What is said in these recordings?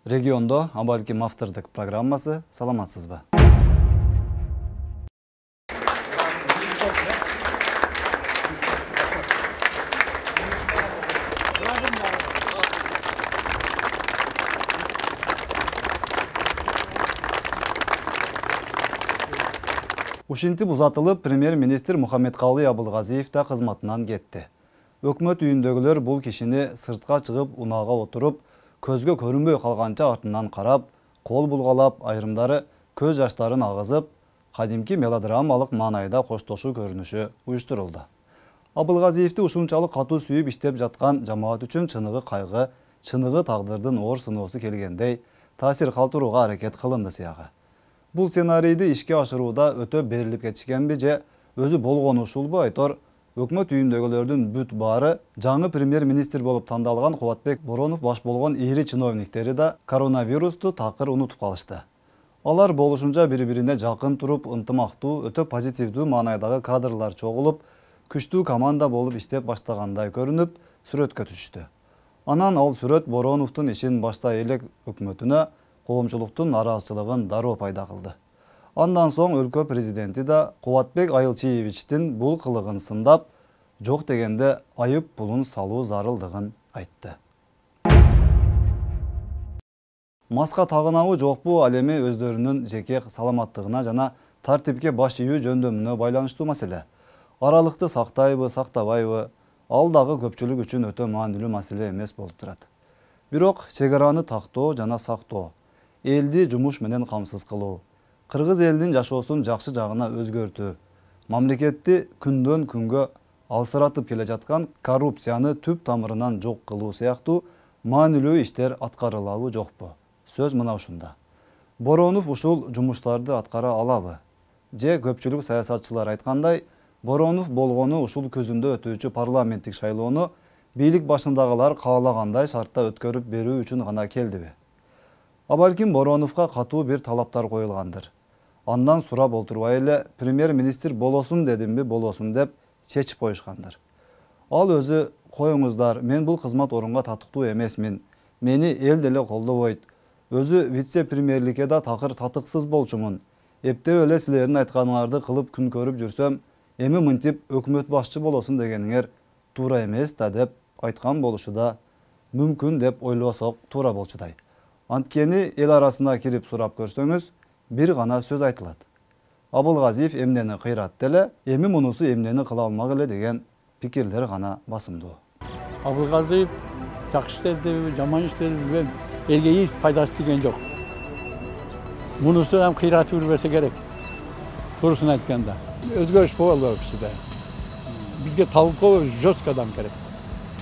Регионда Абалким автордык программасы саламатсызбы. Ушинтип узатылып, премьер-министр Мухаммедкалый Абылгазиев да кызматынан кетти. Өкмөт үйүндөгүлөр бул кишини сыртка чыгып, унаага отуруп, көзгө көрүнбөй калганча артынан карап, кол булгалап, айрымдары көз жаштарын агызып, кадимки мелодрамалык маанайда коштошуу көрүнүшү уюштурулду. Абылгазиевди ушунчалык катуу сүйүп иштеп жаткан жамаат үчүн чыныгы кайгы, чыныгы тагдырдын оор сыноосу келгендей таасир калтырууга аракет кылынды сыягы. Бул сценарийди ишке ашырууда өтө берилип кетишкенби же өзү болгону ушулбу айтор, өкмөт үйүндөгүлөрдүн бүт баары жаңы премьер-министр болуп тандалган Кубатбек Боронов баш болгон ири чиновниктери да коронавирусту такыр унутуп калышты. Алар болушунча бири-бирине жакын туруп, ынтымактуу, өтө позитивдүү маанайдагы кадрлар чогулуп, күчтүү команда болуп иштеп баштагандай көрүнүп, сүрөткө түшүштү. Анан ал сүрөт Бороновдун ишин баштай элек өкмөтүнө, коомчулуктун нараазычылыгын дароо пайда кылды. Андан соң өлкө президенти да Кубатбек Айылчиевичтин бул кылыгын сындап, жок дегенде айып пулун салуу зарылдыгын айтты. Маска тагынабы жокпу, ал эми өздөрүнүн жеке саламаттыгына жана тартипке баш ийүү жөндөмүнө байланыштуу маселе. Аралыкты сактайбы, сактабайбы, ал дагы көпчүлүк үчүн өтө маанилүү маселе эмес болуп турат. Бирок чек араны тактоо жана сактоо, элди жумуш менен камсыз кылуу, кыргыз элинин жашоосун жакшы жагына өзгөртүү, мамлекетти күндөн күнгө алсыратып келе жаткан коррупцияны түп тамырынан жок кылуу сыяктуу маанилүү иштер аткарылабы жокпу? Сөз мына ушунда. Боронов ушул жумуштарды аткара алабы? Же көпчүлүк саясатчылар айткандай, Боронов болгону ушул күзүндө өтүүчү парламенттик шайлоону бийлик башындагылар каалагандай шартта өткөрүп берүү үчүн гана келдиби? Абалким Бороновго катуу бир талаптар коюлгандыр. Андан сурап олтурбай эле премьер-министр болосун дедимби, болосун деп чечип коюшкандыр. Ал өзү коюңуздар, мен бул кызмат орунга татыктуу эмесмин, мени эл деле колдобойт, өзү вице-премьерликке да такыр татыксыз болчумун, эптеп эле силердин айтканыңарды кылып күн көрүп жүрсөм, эми мынтип өкмөт башчы болосун дегениңер туура эмес да деп айткан болушу да мүмкүн деп ойлосок туура болчудай. Анткени эл арасына кирип сурап көрсөңүз, бир гана сөз айтылат. Абылгазиев эмнени кыйрат деле, эми мунусу эмнени кыла алмак эле деген пикирлер гана басымдуу. Абылгазиев жакшы иштеди, жаман иштеди билбейм, элге эч пайдасы тийген жок. Мунусу ham кыйратып жүрбөсө керек. Турусын айтканда. Өзгөрүш болду ол кишиде. Бизге толковый жестко адам керек.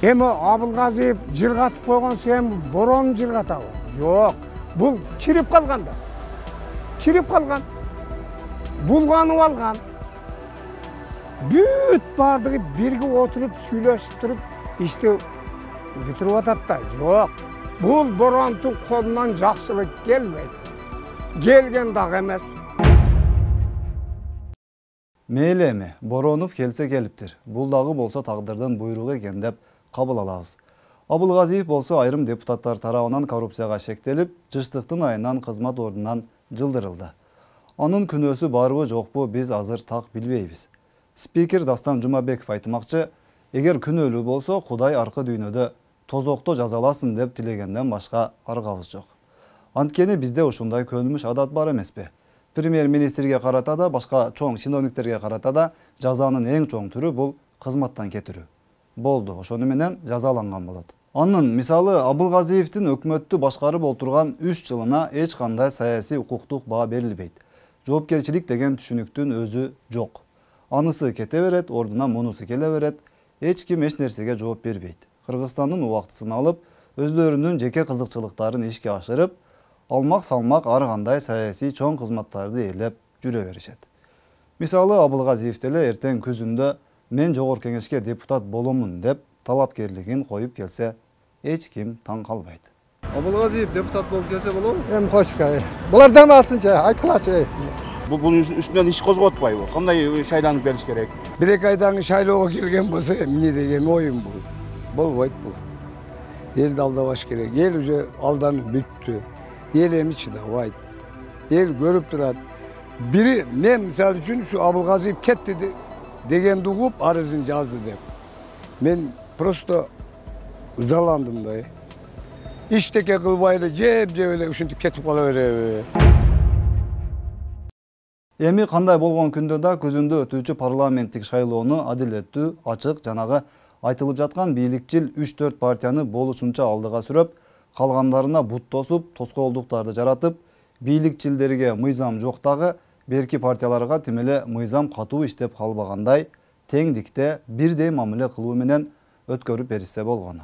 Эми Абылгазиев жыргатып койгон сен Борон жыргатабы? Жок. Бул чирип калган да. Чирип калган. Булганып алган. Бүт бардыгы бирге отуруп сүйлөшүп туруп ишти бүтүрүп атат да. Жок. Бул Борондун колунан жакшылык келбейт. Келген дагы эмес. Мейли эми, Боронов келсе келиптир. Бул дагы болсо тагдырдын буйругу экен деп кабыл алабыз. Абылгазиев болсо айрым депутаттар тарабынан коррупцияга шектелип, жыштыктын айынан кызмат ордунан жылдырылды. Анын күнөөсү барбы жокпу биз азыр так билбейбиз. Спикер Дастан Жумабеков айтмакчы, эгер күнөөлүү болсо Кудай аркы дүйнөдө тозокто жазаласын деп тилегенден башка аргабыз жок. Анткени бизде ушундай көнүмүш адат бар эмеспи? Премьер-министрге карата да, башка чоң чиновниктерге карата да жазанын эң чоң түрү бул кызматтан кетирүү. Болду, ошону менен жазаланган болот. Анын мисалы Абылгазиевдин өкмөттү башкарып отурган 3 жылына эч кандай саясий укуктук баа берилбейт. Жоопкерчилик деген түшүнүктүн өзү жок. Анысы кете берет, ордуна мунусу келе берет, эч ким эч нерсеге жооп бербейт. Кыргызстандын убактысын алып, өздөрүнүн жеке кызыкчылыктарын ишке ашырып, алмак-салмак ар кандай саясий чоң кызматтарды ээлеп жүрө беришет. Мисалы Абылгазиев деле эртең күзүндө мен жогорку кеңешке депутат боломун деп талапкерлигин коюп келсе, эч ким таң калбайт. Абылгазиев депутат болуп келсе болобу? Эми койчука. Булар дем алсынчы, айткылачы. Bunun üstünden iş kozgotpayбы. Кандай шайланып бериш керек? 1-2 айдан шайлоого келген болсо, эмне деген оюн бул? Болбойт бул. Элди алдабаш керек. Эл уже алданып бүттү. El emi çıdabaydı. El görüp durar. Biri men misal üçün şu Abulgaziyev ketdi degen dugup arızın yazdı dep. Men prosto ızalandım da. İşteke kılbaylı cep öyle üşüntüp ketip kalıverebi. Эми кандай болгон күндө да көзүндө өтүүчү парламенттик шайлоону адилеттүү, ачык жанагы айтылып жаткан бийликчил 3-4 партияны болушунча алдыга сүрөп, калгандарына бут тосуп, тоскоолдуктарды жаратып, бийликчилдерге мыйзам жок дагы берки партияларга тим эле мыйзам катуу иштеп калбагандай, теңдикте бирдей мамиле кылуу менен өткөрүп беришсе болгону.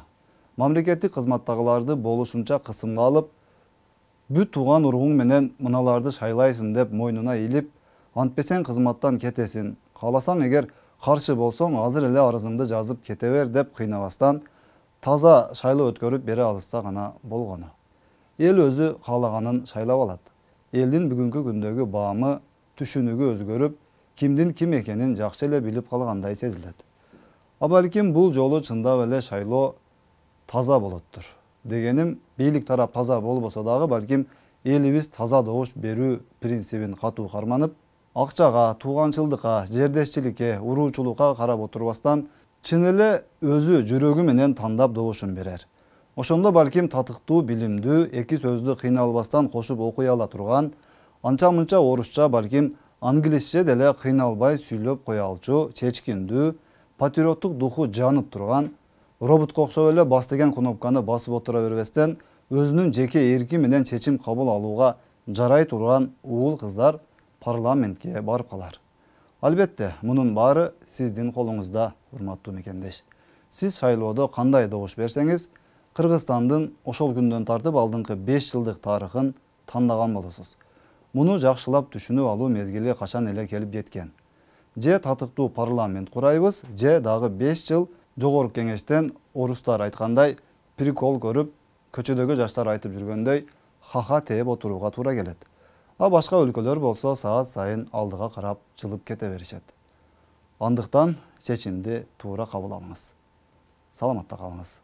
Мамлекеттик кызматтагыларды болушунча кысымга алып, бүт тууган уругуң менен мыналарды шайлайсың деп мойнуна илип, антпесен кызматтан кетесин, кааласаң эгер каршы болсоң азыр эле арызыңды жазып кете бер деп кыйнабастан таза шайлоо өткөрүп бере алышса гана болгону. Эл өзү каалаганын шайлап алат. Элдин бүгүнкү күндөгү баамы, түшүнүгү өзгөрүп, кимдин ким экенин жакшы эле билип калгандай сезилет. А балким бул жолу чындап эле шайлоо таза болоттур. Дегеним, бийлик тарап таза болбосо дагы балким элибиз таза добуш берүү принцибин катуу карманып, акчага, тууганчылдыкка, жердешчиликке, уруучулукка карап отурбастан, чын эле өзү жүрөгү менен тандап добушун берер. Ошондо балким татыктуу, билимдүү, эки сөздү кыйналбастан кошуп окуй ала турган, анча-мынча орусча, балким англисче деле кыйналбай сүйлөп кое алчу, чечкиндүү, патриоттук духу жанып турган, роботко окшоп эле бас деген кнопканы басып отура бербестен, өзүнүн жеке эрки менен чечим кабыл алууга жарай турган уул кыздар парламентке барып калар. Албетте, мунун баары сиздин колуңузда, урматтуу мекендеш. Сиз шайлоодо кандай добуш берсеңиз, Кыргызстандын ошол күндөн тартып алдыңкы 5 жылдык тарыхын тандаган болосуз. Муну жакшылап түшүнүп алуу мезгили качан эле келип жеткен. Же татыктуу парламент курайбыз, же дагы 5 жыл жогорку кеңештен орустар айткандай прикол көрүп, көчөдөгү жаштар айтып жүргөндөй ха-ха тээп отурууга туура келет. А башка өлкөлөр болсо саат сайын алдыга карап жылып кете беришет. Андыктан чечимди туура кабыл алыңыз. Саламатта калыңыз.